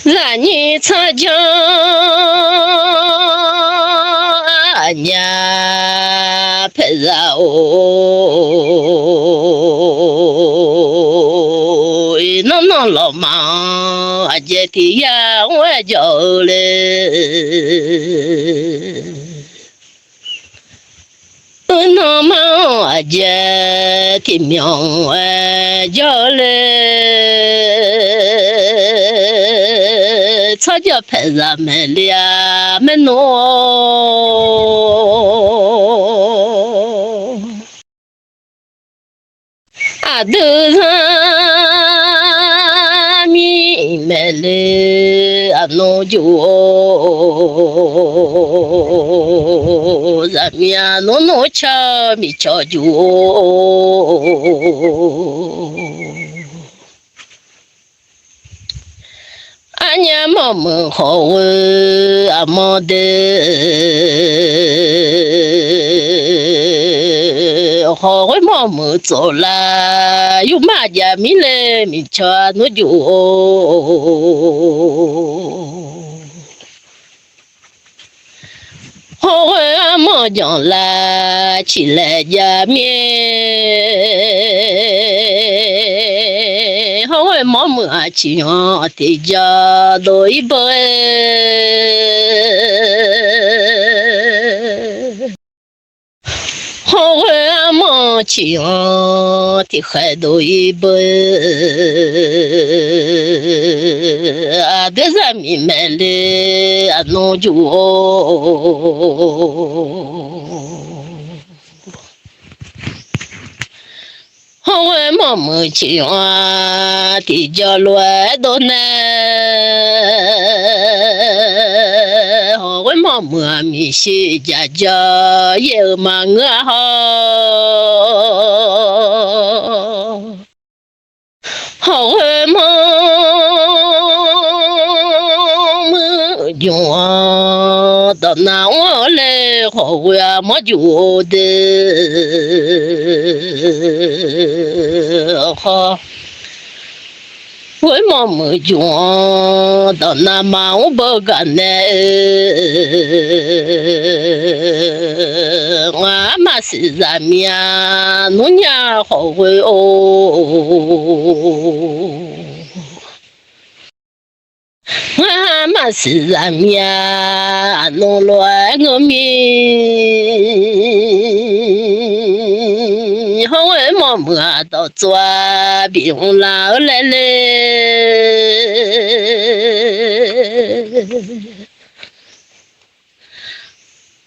男女参加娘陪着我，弄弄老忙，今天呀我叫嘞。那么这的名叫嘞，草叫拍咱们俩们诺，啊都是明白嘞，啊弄就。咱们弄弄巧没巧就，俺娘妈妈好问俺妈的，好问妈妈走了，有嘛家没来没巧弄就。好我忙将来起来家面，好我忙忙起养的家多一半，好我忙起养的还多一半，啊的咱们买了啊弄就。好我妈妈亲啊，的家乱都难。好我妈妈米西家家也嘛我好。好我妈妈就啊，到那我来好我呀么就的。好，我妈妈讲到那嘛我不干呢，我嘛是咱们农家好会哦，我嘛是咱们农乱我命。好我妈妈到做病老来嘞，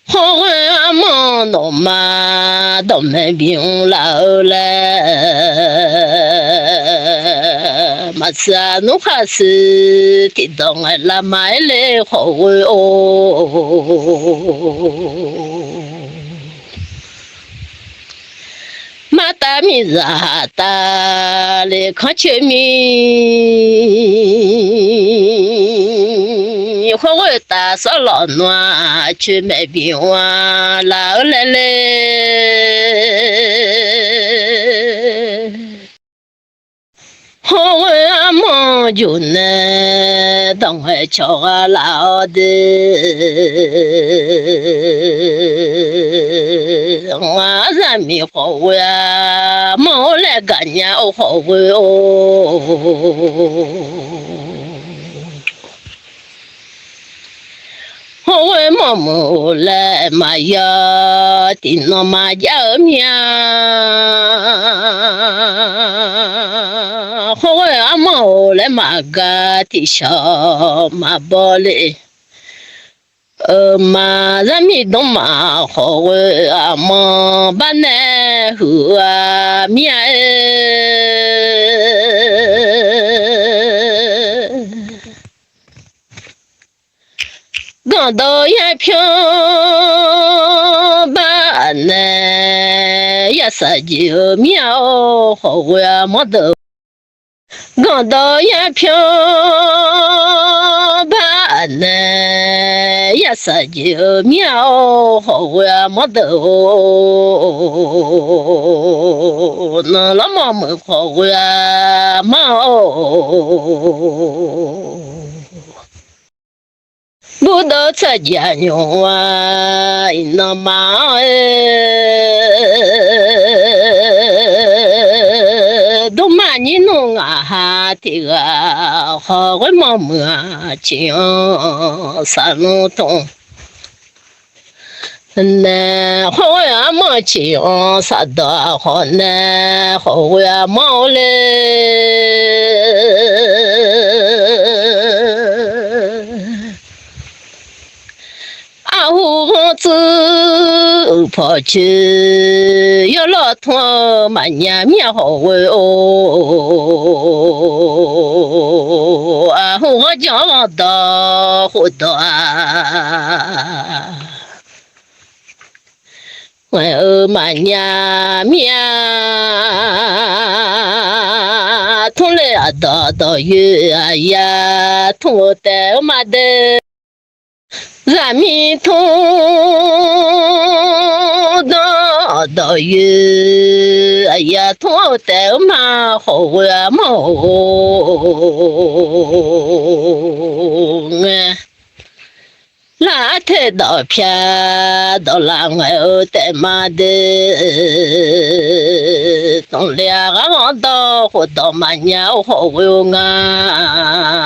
好我妈弄嘛都没病老了，嘛是弄还是听到我拉买嘞好我哦。马达米扎达嘞康全民，和我打扫老暖去买饼啊，老来嘞。好我忙就呢，当我瞧啊老的，我咱们好我忙来干年好我哦。好我妈妈来嘛呀，顶那嘛家面。好我阿妈来嘛个的小嘛包嘞，嘛咱们东嘛好我阿妈把那和啊面。刚到一平半呢，也是就苗好我没得。刚到一平半呢，也是就苗好我没得。那老妈妈好我没。苦到这家牛啊，那妈都骂你弄啊哈的啊，好个妈妈讲啥弄懂？那好呀，妈讲啥的好呢？好呀，妈嘞。啊，我子跑去要老头嘛娘面好喂哦，啊，我讲到好多啊，我嘛娘面同来啊到月啊呀，同的嘛的。咱们同到有，哎呀，同的嘛好啊嘛哎，那太到偏到那外的嘛的，东两个往到或到嘛娘好用啊。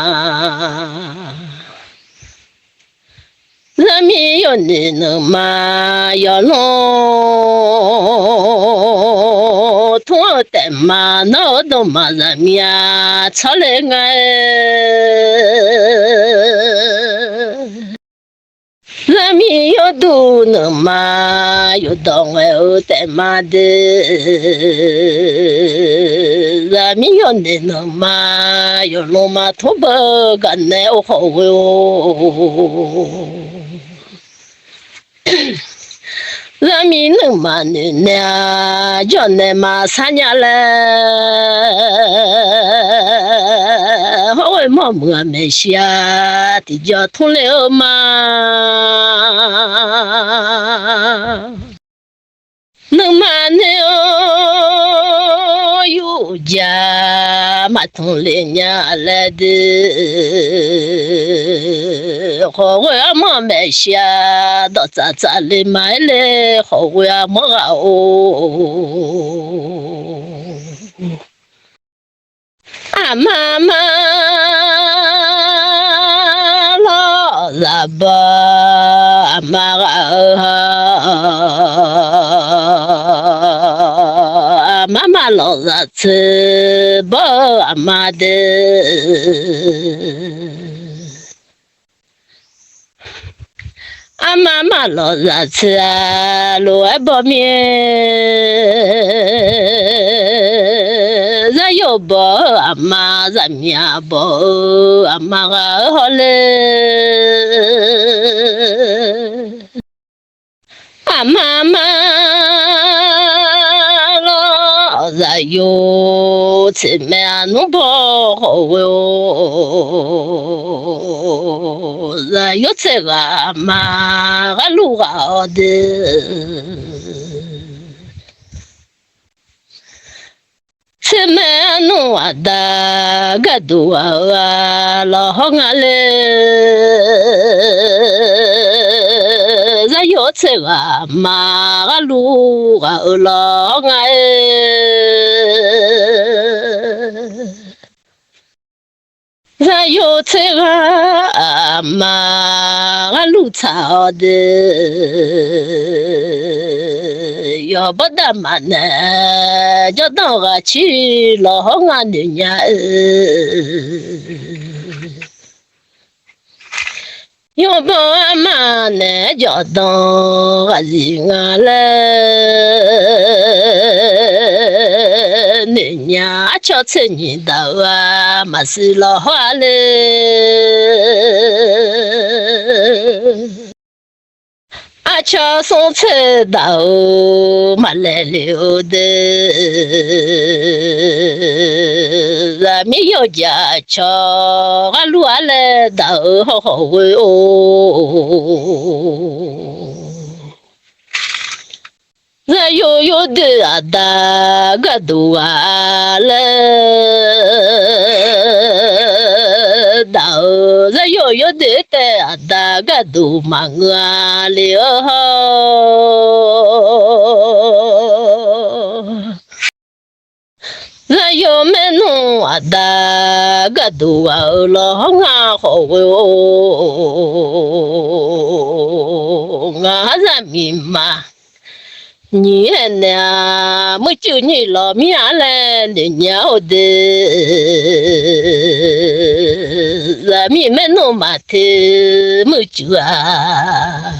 人民要你能嘛要弄，同的嘛闹到嘛人民啊，出来哎，人民要都能嘛要到外的嘛的，人民要你能嘛要弄嘛土不干那好哟。人民能嘛你呢？叫你嘛三年了，好为么么没下的叫同了嘛？能嘛呢？有家嘛同了伢来的，好为么没下到咋里买来？好为么哦？啊妈妈老了吧，啊妈啊，妈妈老了吃不阿妈的。啊妈妈老热吃啊，老爱包面，人有包阿妈人面包阿妈个好嘞，啊妈妈老热有吃面弄包好哟，热有吃个阿妈个路好的。吃面弄啊的个多啊，老好啊嘞，咱要吃个马个路个老啊哎，咱要吃个马个路草的。要不得嘛呢，就当个去老俺的家，要不嘛呢，就当个人啊嘞，人家瞧吃你的啊，嘛是老话嘞。阿巧送菜到马来了的，人民要家巧，阿路阿来到好好喂哦。人有的啊大个多啊嘞。道人有的的大个都忙啊了。人有没弄啊大个都啊了啊好哦，啊人民嘛。你呢？没就你老命了，你娘的，人民们弄嘛的没就啊，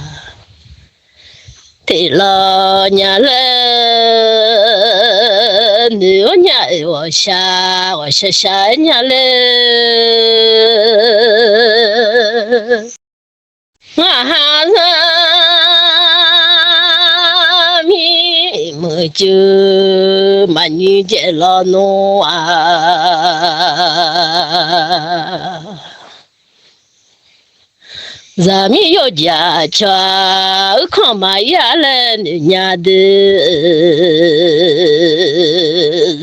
对了娘了，你我娘我下娘了，我哈人。么就嘛女家老农啊，咱们要家吃，看嘛呀了你娘的，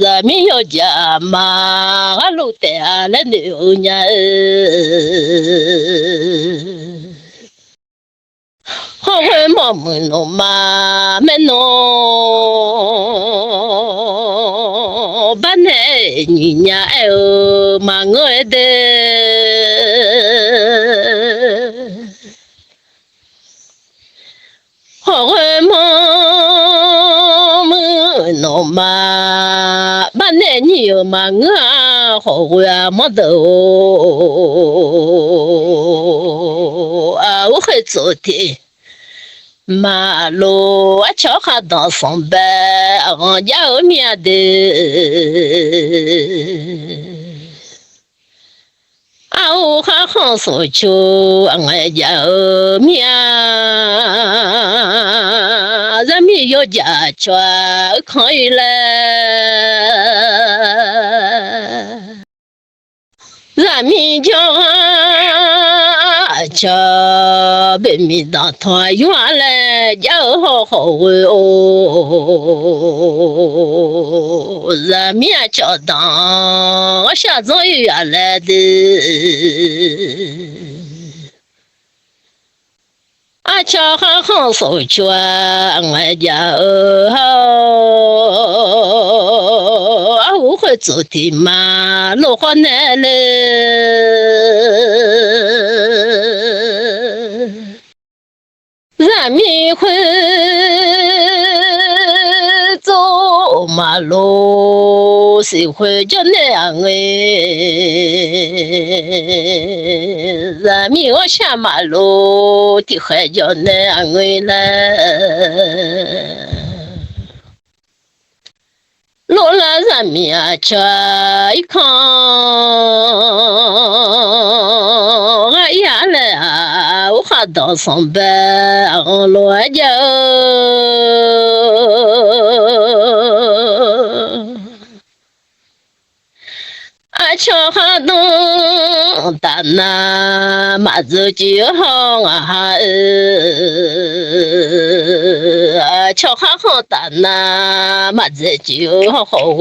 咱们要家嘛路带了牛娘。好会忙么弄嘛么弄，把那女伢哦嘛我的，好会忙么弄嘛，把那女哟嘛我好会啊么的哦啊我会做的。马路啊，桥下当上班，俺家后面的，啊，我还好说去，俺家后面，人民要家去可以了，人民叫叫被民当团圆了，要好好为哦，人民叫当下终于原来的，啊，叫还好手去俺家哦，啊，我会做的嘛，老好难了。人民会走马路，谁会叫那样哎？人民我下马路的还叫那样哎了。老了人民啊，吃一看，哎呀嘞啊，我还当上班，老家。啊，瞧哈东大那马子就好啊，瞧哈好大那马子就好哦。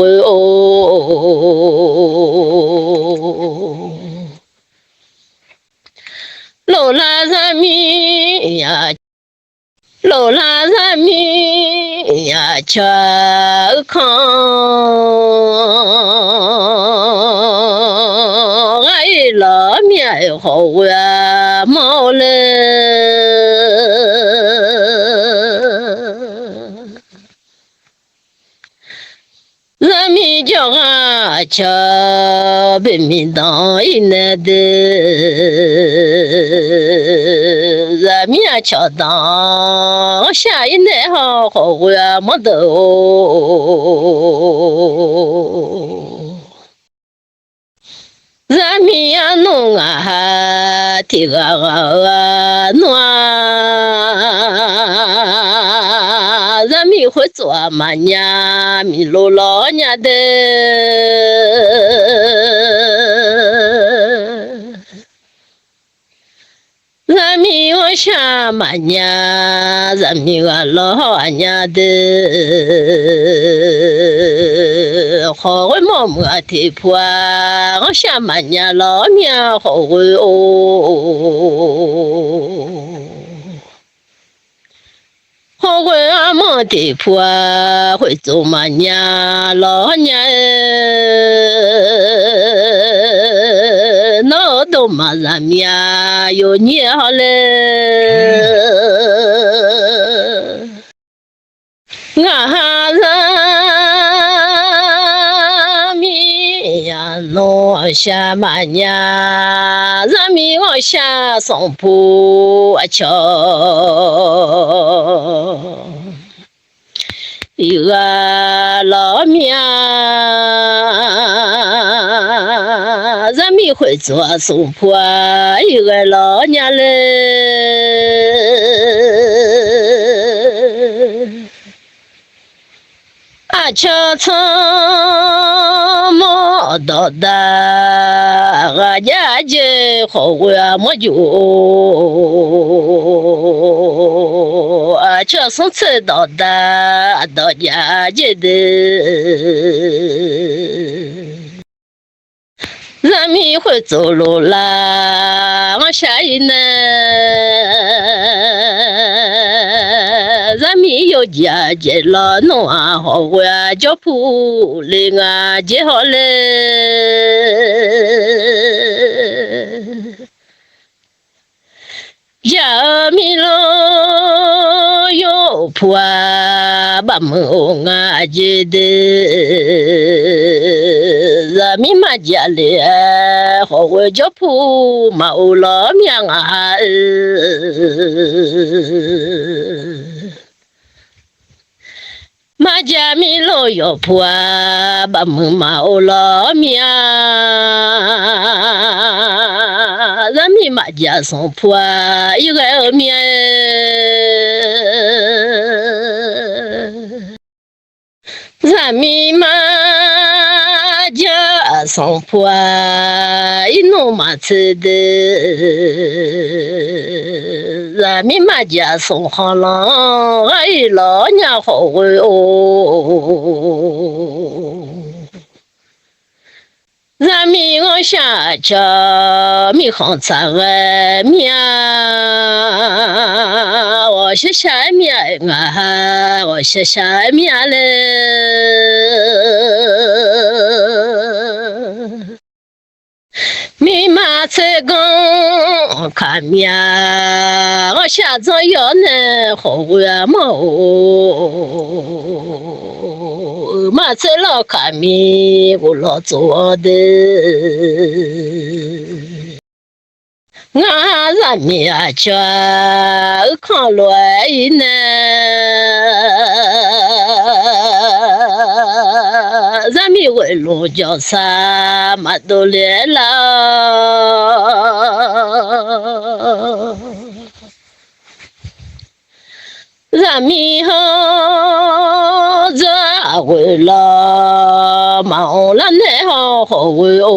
老了人民呀，老了人民呀，吃糠。老面好啊，毛了。人民叫啊吃，被民当一难的，人民吃当下一难好啊，没得哦。人民呀弄啊，提个啊弄啊，人民会做嘛呀，米路老娘的，咱们我想嘛呀，咱们我老娘的，好为么么的破，我想嘛呀，老娘好为哦。好会阿么的婆会做嘛娘老娘脑都嘛咱命有你好嘞，俺咱咪呀弄下嘛娘，咱咪我下松坡桥。一个老命，咱们会做松坡，一个老娘嘞，俺瞧从毛到大，俺家姐好我没有，俺瞧从此到大到家姐的。咱们会走路啦，我下一呢，咱们有家姐了，弄啊好我叫铺里啊姐好嘞，家米咯有铺啊，把门啊姐的。咱们嘛家里好我叫铺嘛有老命啊，嘛家米老有铺啊，把门嘛有老命，咱们嘛家送铺啊一个命。咱们嘛家送坡一弄嘛吃的，咱们嘛家送好了，哎老娘好会哦。咱们我下家米行咱外面，我是下面啊，我是下面嘞。米马在讲看面，我下着要呢好玩么？马在老看面，我老做的。俺咱们啊家看来呢，咱们为路叫啥嘛都来了。咱们好这为了忙了那好好为哦，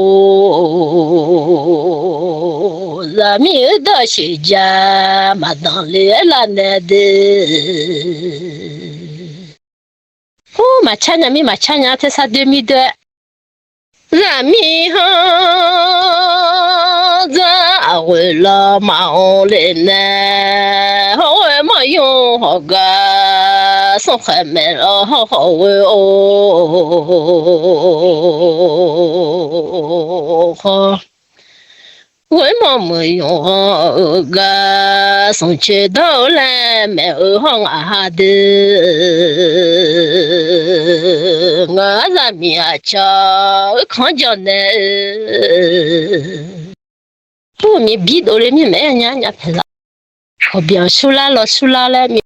咱们的西家嘛当来了那的，哦嘛cha nhà mi mà cha nhà thế sao 2002，咱们好这为了忙了呢，好为嘛用好个。送还没了，好好为哦，好，为么没用个送去到来没有好啊的，我咱们啊家看见呢，不你逼到了你没人家陪了，我别输啦了输啦了你。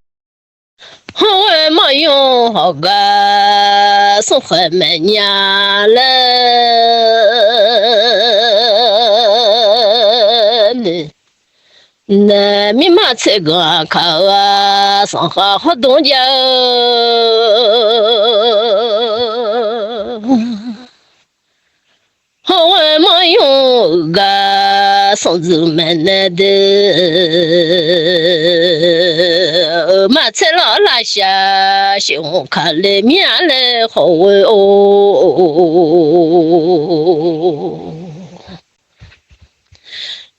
好为嘛用好个送回门家了呢？那密码这个考啊，上好好东家。我没用个son子们那的，马车老拉下，喜欢看里面来好喂哦。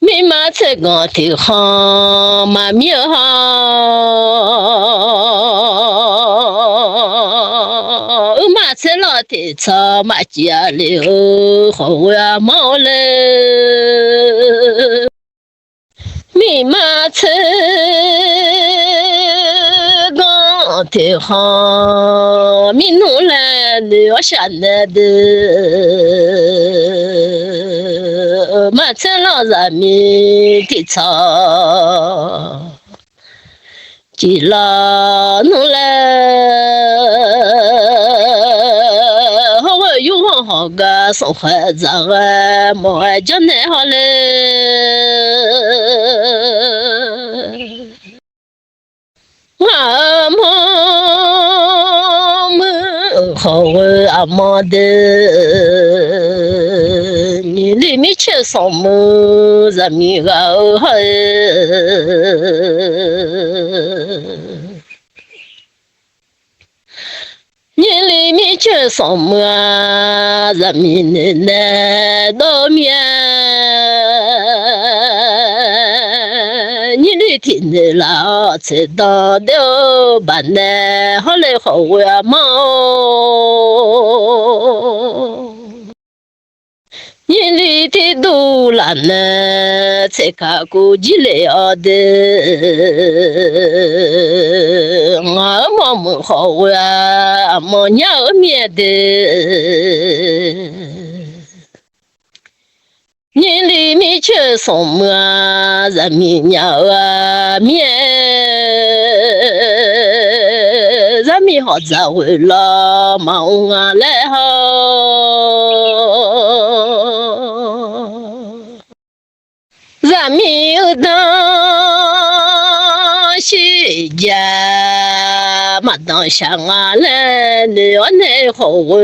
mi ma che gan ti ha ma mi ha ma che lo ti cha ma chia le ho ya ma le mi ma che gan ti ha mi nu le le o sha ne de ma che lo za mi ti cha chỉ là nó là họ vừa yêu họ cái sống khỏe ra mọi chuyện này họ là mà họ vừa mà de你里面吃什么？咱们个你里面吃什么？咱们那到面，你里听的老知道的办呢，后来好呀嘛。你里的都烂呢，才看过几来的，我们好呀，没娘面的，你里面吃什么？人民娘啊面，人民好在为了忙啊来好。咱们有当西家，马当乡啊来，你要来好哦。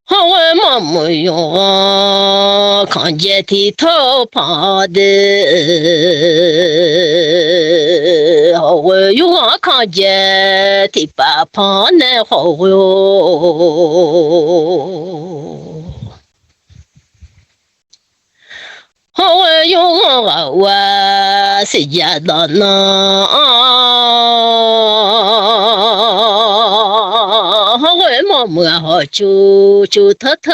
好我妈妈用看见的头旁的，好我用看见的把旁的好哟。好我用我谁家的呢？我们好就太太，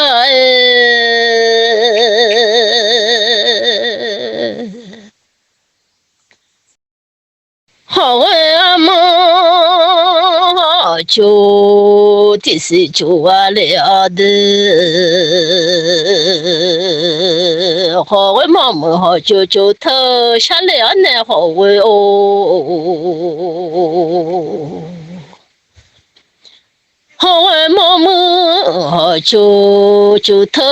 好啊嘛就第四就完了的，好啊嘛好就太下来呢，好哦。好我妈妈就特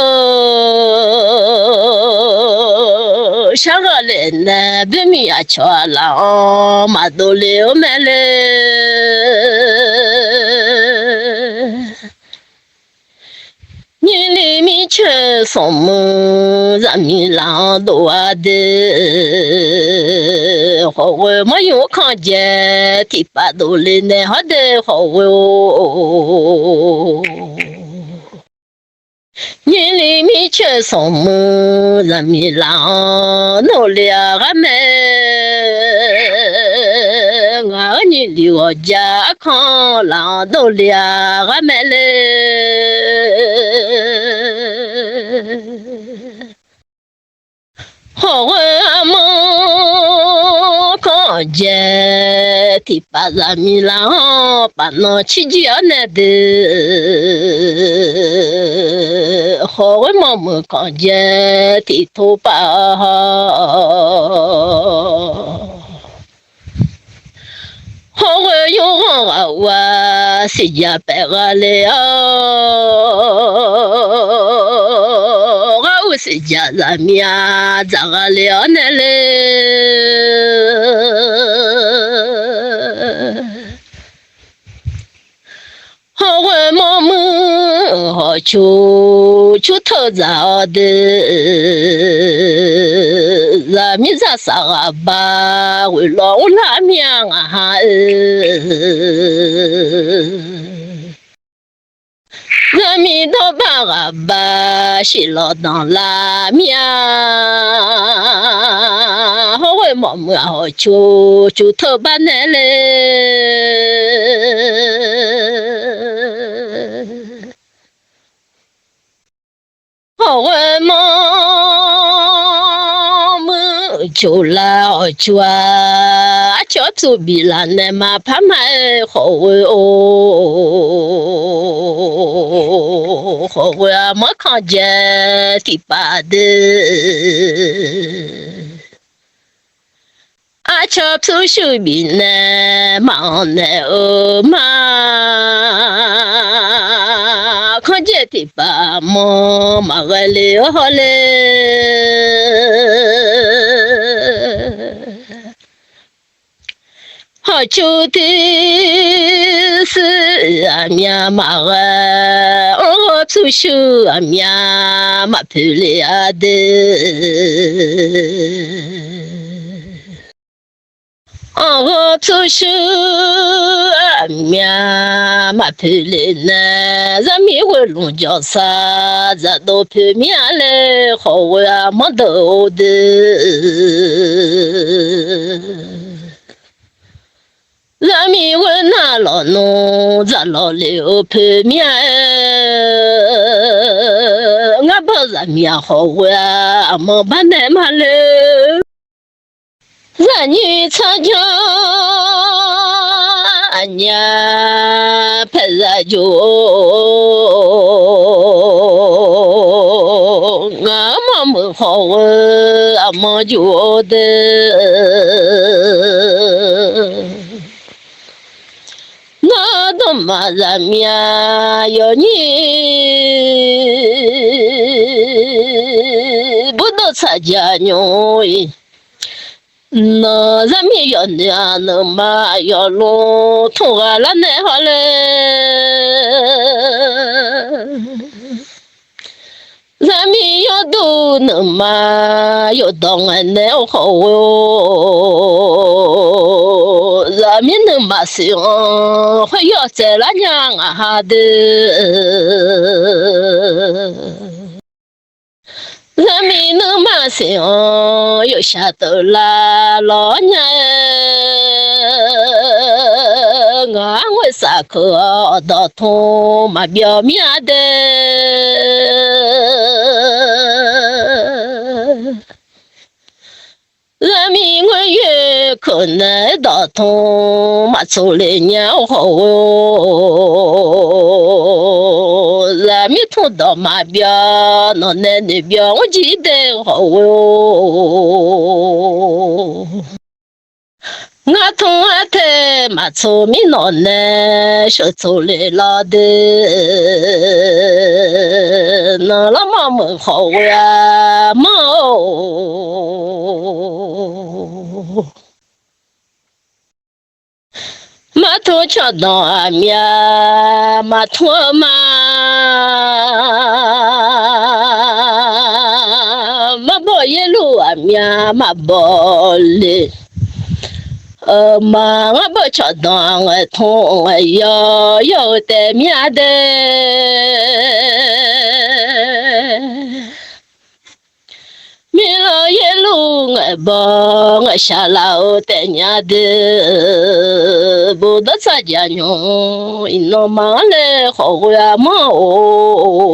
想个人呢，别米呀吃了，马都流满了。你里面吃什么？咱们浪多的，好我没有看见，第八都里呢，好的好哟。你里面吃什么？咱们浪努力个没？我你离我家看浪努力个没嘞？好我么看见的把咱们浪把那起家那的，好我么看见的头发，好我有我谁家白个了。我是家咱们呀，咋个了呢嘞？我妈妈好就偷着的，人民咋啥啊吧？为了我拉面啊人民都把啊吧，洗了当拉面，我妈妈好就偷把奶嘞。我妈妈就来就啊，叫做比啦那嘛怕买好哦，好啊，没看见第八的。啊，叫做手比呢，忙呢哦嘛，看见第八么嘛个了好嘞。好久的是啊面嘛个，我出手啊面嘛漂亮的。我出手啊面嘛漂亮呢，咱们会弄叫啥？咱都漂面嘞，好啊没得的。咱们会拿老弄，咱老刘泡面，我不咱面好啊，没把奶嘛了。咱女参加娘拍热酒，我妈妈好啊，没觉得。我都骂咱面要你不都参加牛诶。那咱们要娘能嘛要弄土啊啦那好嘞，咱们要都能嘛要当俺那好哦，咱们能嘛行，还要在那娘啊的。咱们能马上又下到啦老娘，我啥可到痛嘛表面的，咱们我也可能到痛嘛出来娘好哦。咱们同到马边，那奶奶边我记得好哦。我同阿太马出面那奶说出来了的，那老妈妈好呀妈哦。马头桥当阿面，马头嘛，马包一路阿面马包嘞，马我不桥当我痛我要得面的。明了一路我帮我下楼带娘的，不得参加牛，一弄忙嘞好呀忙哦。